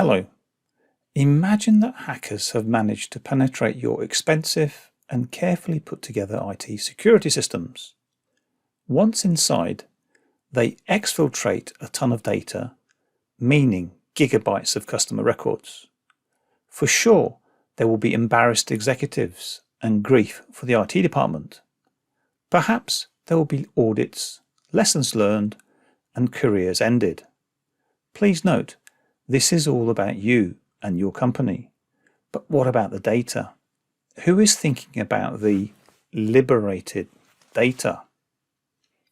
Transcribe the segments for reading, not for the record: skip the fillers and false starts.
Hello. Imagine that hackers have managed to penetrate your expensive and carefully put together IT security systems. Once inside, they exfiltrate a ton of data, meaning gigabytes of customer records. For sure, there will be embarrassed executives and grief for the IT department. Perhaps there will be audits, lessons learned, and careers ended. Please note, this is all about you and your company. But what about the data? Who is thinking about the liberated data?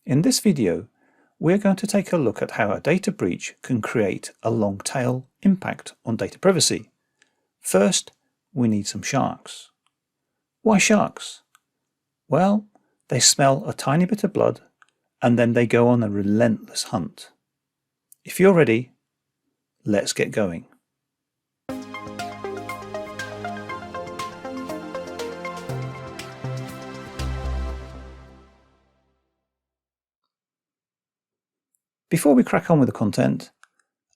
In this video, we're going to take a look at how a data breach can create a long tail impact on data privacy. First, we need some sharks. Why sharks? Well, they smell a tiny bit of blood and then they go on a relentless hunt. If you're ready, let's get going. Before we crack on with the content,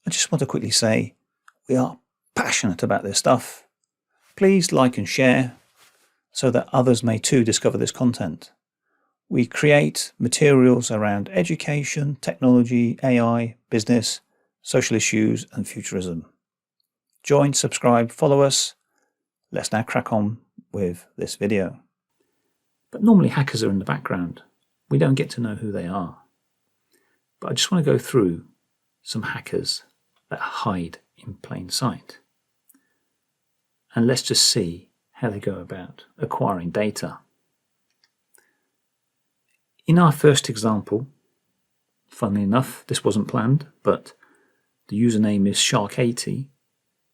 I just want to quickly say we are passionate about this stuff. Please like and share so that others may too discover this content. We create materials around education, technology, AI, business, social issues and futurism. Join, subscribe, follow us. Let's now crack on with this video. But normally hackers are in the background. We don't get to know who they are. But I just want to go through some hackers that hide in plain sight. And let's just see how they go about acquiring data. In our first example, funnily enough, this wasn't planned, but the username is Shark80.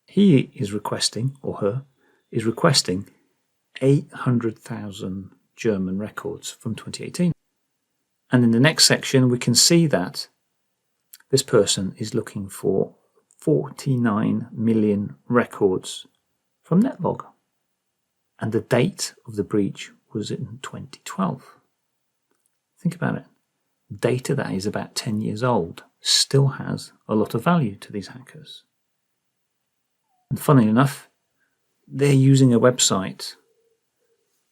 He is requesting, or her, is requesting 800,000 German records from 2018. And in the next section, we can see that this person is looking for 49 million records from Netlog. And the date of the breach was in 2012. Think about it. Data that is about 10 years old still has a lot of value to these hackers. And funnily enough, they're using a website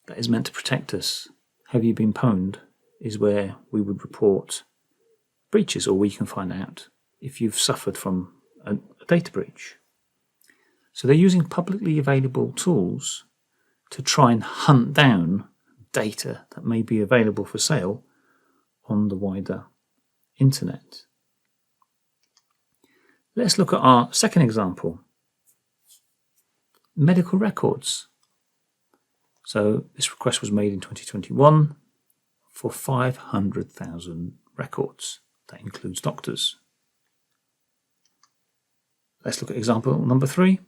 that is meant to protect us. Have you been pwned? Is where we would report breaches, or we can find out if you've suffered from a data breach. So they're using publicly available tools to try and hunt down data that may be available for sale on the wider internet. Let's look at our second example. Medical records. So this request was made in 2021 for 500,000 records. That includes doctors. Let's look at example number 3.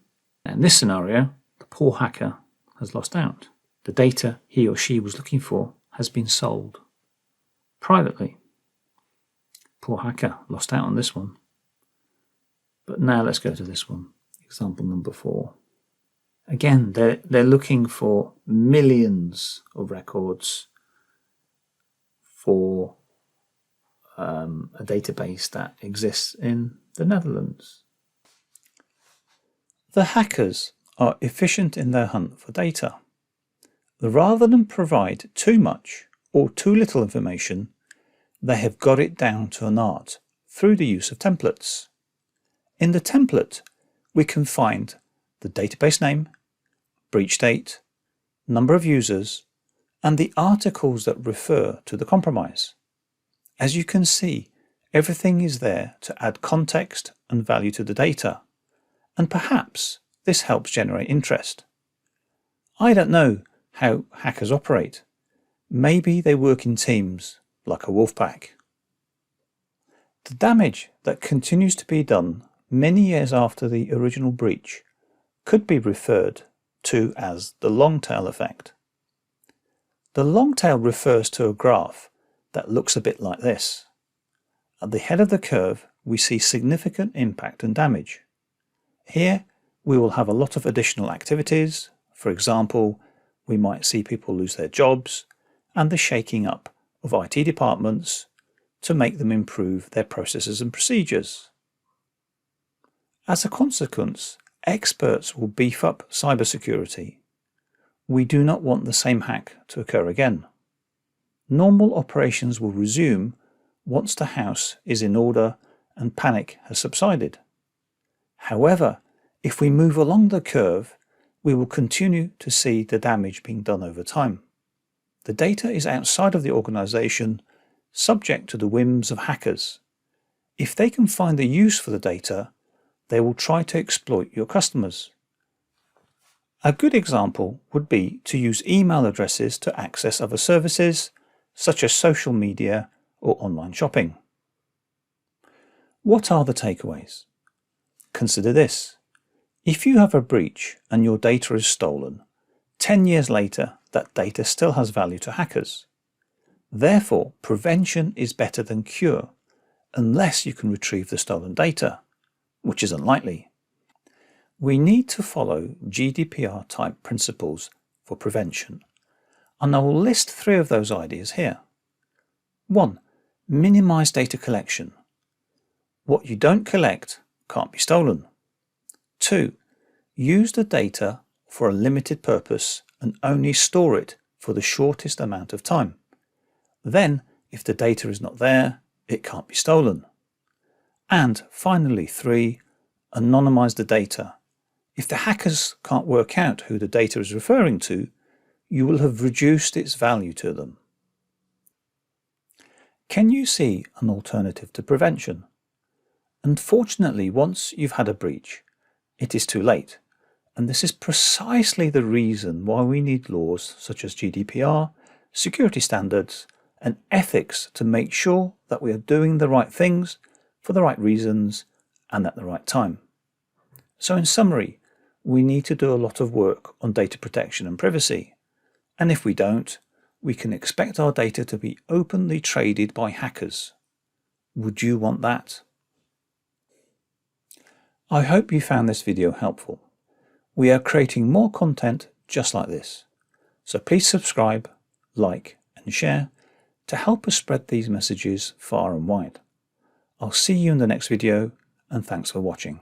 In this scenario, the poor hacker has lost out. The data he or she was looking for has been sold privately. Poor hacker lost out on this one. But now let's go to this one, example number 4. Again, they're looking for millions of records for a database that exists in the Netherlands. The hackers are efficient in their hunt for data. Rather than provide too much or too little information, they have got it down to an art through the use of templates. In the template, we can find the database name, breach date, number of users, and the articles that refer to the compromise. As you can see, everything is there to add context and value to the data, and perhaps this helps generate interest. I don't know how hackers operate. Maybe they work in teams like a wolf pack. The damage that continues to be done many years after the original breach could be referred to as the long tail effect. The long tail refers to a graph that looks a bit like this. At the head of the curve, we see significant impact and damage. Here, we will have a lot of additional activities. For example, we might see people lose their jobs and the shaking up of IT departments to make them improve their processes and procedures. As a consequence, experts will beef up cybersecurity. We do not want the same hack to occur again. Normal operations will resume once the house is in order and panic has subsided. However, if we move along the curve, we will continue to see the damage being done over time. The data is outside of the organization, subject to the whims of hackers. If they can find the use for the data, they will try to exploit your customers. A good example would be to use email addresses to access other services, such as social media or online shopping. What are the takeaways? Consider this. If you have a breach and your data is stolen, 10 years later, that data still has value to hackers. Therefore, prevention is better than cure, unless you can retrieve the stolen data, which is unlikely. We need to follow GDPR-type principles for prevention, and I will list 3 of those ideas here. 1. Minimize data collection. What you don't collect can't be stolen. 2. Use the data for a limited purpose and only store it for the shortest amount of time. Then, if the data is not there, it can't be stolen. And finally, 3. Anonymize the data. If the hackers can't work out who the data is referring to, you will have reduced its value to them. Can you see an alternative to prevention? Unfortunately, once you've had a breach, it is too late, and this is precisely the reason why we need laws such as GDPR, security standards, and ethics to make sure that we are doing the right things for the right reasons and at the right time. So in summary, we need to do a lot of work on data protection and privacy, and if we don't, we can expect our data to be openly traded by hackers. Would you want that? I hope you found this video helpful. We are creating more content just like this, so please subscribe, like and share to help us spread these messages far and wide. I'll see you in the next video, and thanks for watching.